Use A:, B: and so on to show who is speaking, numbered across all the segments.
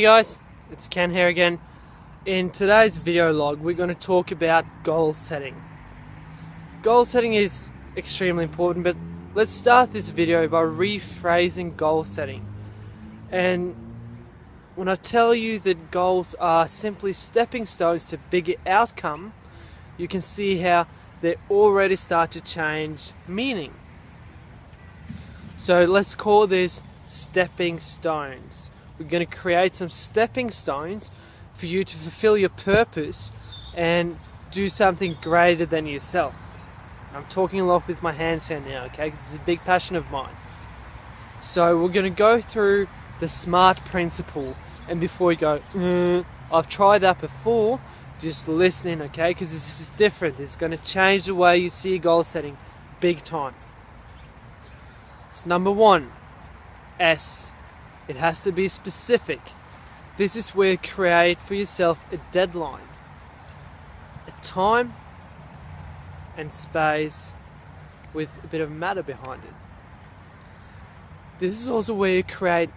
A: Hey guys, it's Ken here again. In today's video log, we're going to talk about goal setting. Goal setting is extremely important, but let's start this video by rephrasing goal setting. And when I tell you that goals are simply stepping stones to bigger outcome, you can see how they already start to change meaning. So let's call this stepping stones. We're going to create some stepping stones for you to fulfill your purpose and do something greater than yourself. I'm talking a lot with my hands here now, okay, because it's a big passion of mine. So we're going to go through the SMART principle, and before you go, I've tried that before, just listen, okay, because this is different. It's going to change the way you see goal setting big time. So number one, S. It has to be specific. This is where you create for yourself a deadline, a time and space with a bit of matter behind it. This is also where you create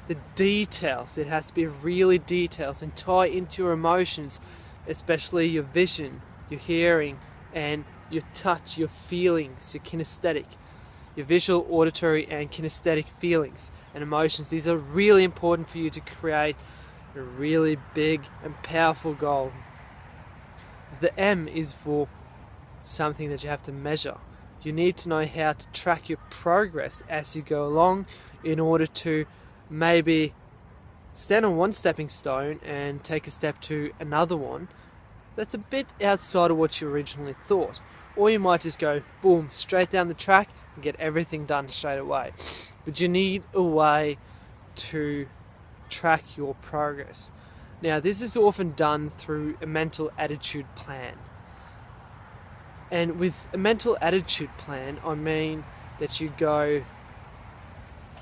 A: the details. It has to be really details and tie into your emotions, especially your vision, your hearing, and your touch, your feelings, your kinesthetic. Your visual, auditory, and kinesthetic feelings and emotions. These are really important for you to create a really big and powerful goal. The M is for something that you have to measure. You need to know how to track your progress as you go along in order to maybe stand on one stepping stone and take a step to another one that's a bit outside of what you originally thought. Or you might just go, boom, straight down the track and get everything done straight away. But you need a way to track your progress. Now, this is often done through a mental attitude plan. And with a mental attitude plan, I mean that you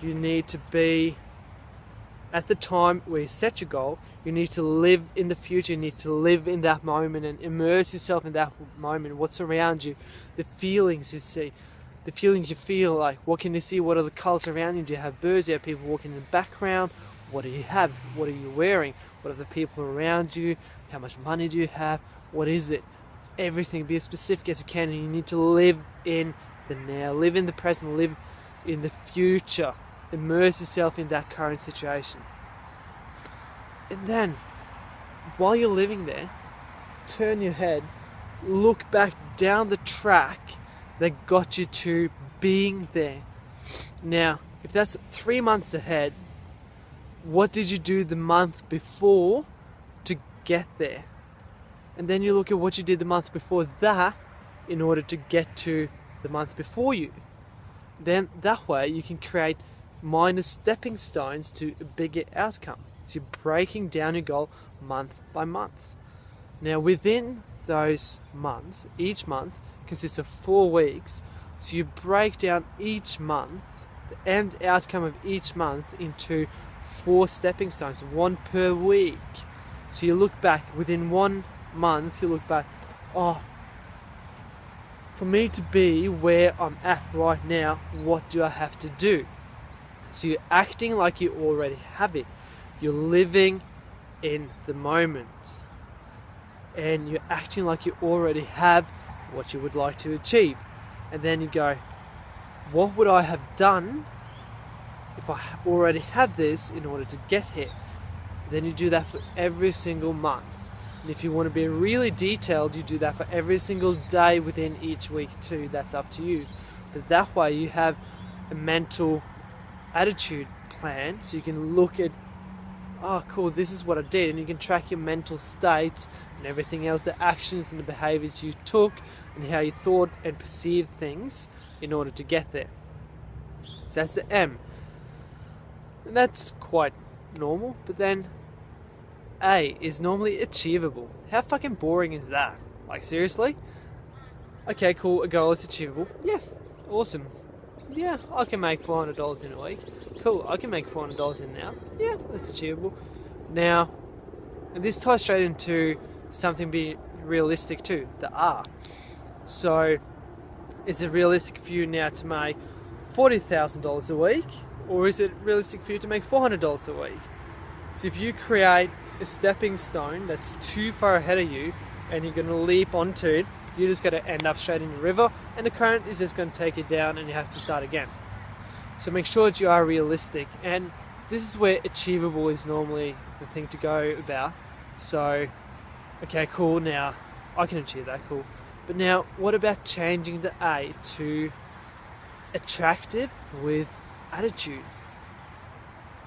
A: need to be, at the time where you set your goal, you need to live in the future, you need to live in that moment and immerse yourself in that moment, what's around you, the feelings you see, the feelings you feel, like what can you see, what are the colours around you, do you have birds, do you have people walking in the background, what do you have, what are you wearing, what are the people around you, how much money do you have, what is it, everything, be as specific as you can, and you need to live in the now, live in the present, live in the future. Immerse yourself in that current situation. And then, while you're living there, turn your head, look back down the track that got you to being there. Now, if that's 3 months ahead, what did you do the month before to get there? And then you look at what you did the month before that in order to get to the month before you. Then that way you can create minor stepping stones to a bigger outcome. So you're breaking down your goal month by month. Now within those months, each month consists of 4 weeks, so you break down each month, the end outcome of each month, into 4 stepping stones, 1 per week. So you look back, within 1 month, you look back, oh, for me to be where I'm at right now, what do I have to do? So you're acting like you already have it. You're living in the moment. And you're acting like you already have what you would like to achieve. And then you go, what would I have done if I already had this in order to get here? Then you do that for every single month. And if you want to be really detailed, you do that for every single day within each week too. That's up to you. But that way you have a mental attitude plan, so you can look at, oh cool, this is what I did, and you can track your mental states and everything else, the actions and the behaviors you took and how you thought and perceived things in order to get there. So that's the M, and that's quite normal. But then A is normally achievable. How fucking boring is that? Like, seriously? Okay, cool, a goal is achievable. Yeah, awesome. Yeah, I can make $400 in a week. Cool, I can make $400 in an hour. Yeah, that's achievable. Now, and this ties straight into something being realistic too, the R. So, is it realistic for you now to make $40,000 a week? Or is it realistic for you to make $400 a week? So if you create a stepping stone that's too far ahead of you and you're going to leap onto it, you're just going to end up straight in the river, and the current is just going to take you down and you have to start again. So make sure that you are realistic, and this is where achievable is normally the thing to go about. So, okay, cool, now I can achieve that, cool. But now, what about changing the A to attractive with attitude?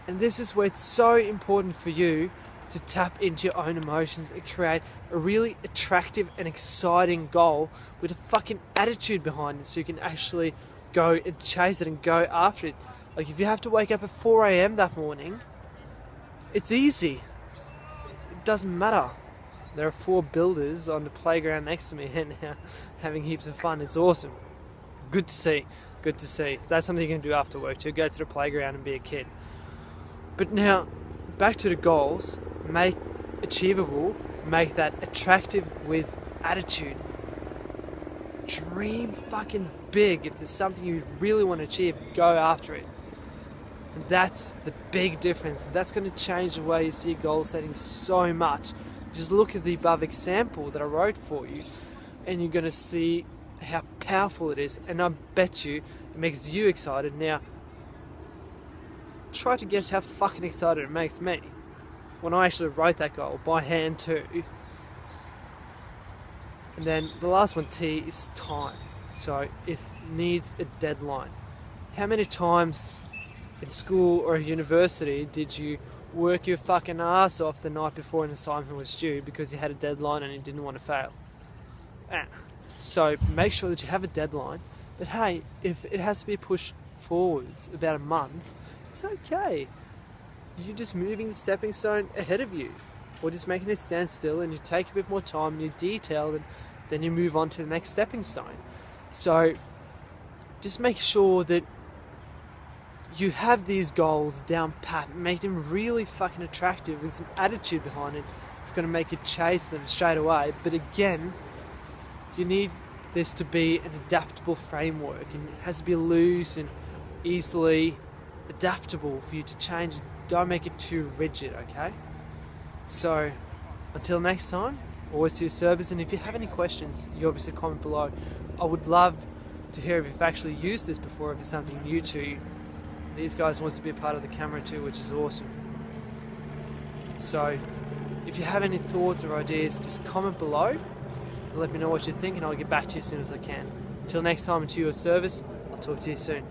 A: And this is where it's so important for you to tap into your own emotions and create a really attractive and exciting goal with a fucking attitude behind it, so you can actually go and chase it and go after it. Like if you have to wake up at 4 a.m. that morning, it's easy. It doesn't matter. There are 4 builders on the playground next to me and having heaps of fun. It's awesome. Good to see. Good to see. So that's something you can do after work too. Go to the playground and be a kid. But now, back to the goals. Make achievable. Make that attractive with attitude. Dream fucking big. If there's something you really want to achieve, go after it. And that's the big difference. That's going to change the way you see goal setting so much. Just look at the above example that I wrote for you, and you're going to see how powerful it is. And I bet you it makes you excited. Now, try to guess how fucking excited it makes me when I actually wrote that goal by hand too. And then the last one, T, is time. So it needs a deadline. How many times in school or university did you work your fucking ass off the night before an assignment was due because you had a deadline and you didn't want to fail? So make sure that you have a deadline. But hey, if it has to be pushed forwards about a month, it's okay. You're just moving the stepping stone ahead of you, or just making it stand still, and you take a bit more time and you detail, and then you move on to the next stepping stone. So just make sure that you have these goals down pat, make them really fucking attractive with some attitude behind it. It's going to make you chase them straight away. But again, you need this to be an adaptable framework, and it has to be loose and easily adaptable for you to change. Don't make it too rigid, okay? So until next time, always to your service. And if you have any questions, you obviously comment below. I would love to hear if you've actually used this before, if it's something new to you. These guys wants to be a part of the camera too, which is awesome. So if you have any thoughts or ideas, just comment below. Let me know what you think, and I'll get back to you as soon as I can. Until next time, and to your service, I'll talk to you soon.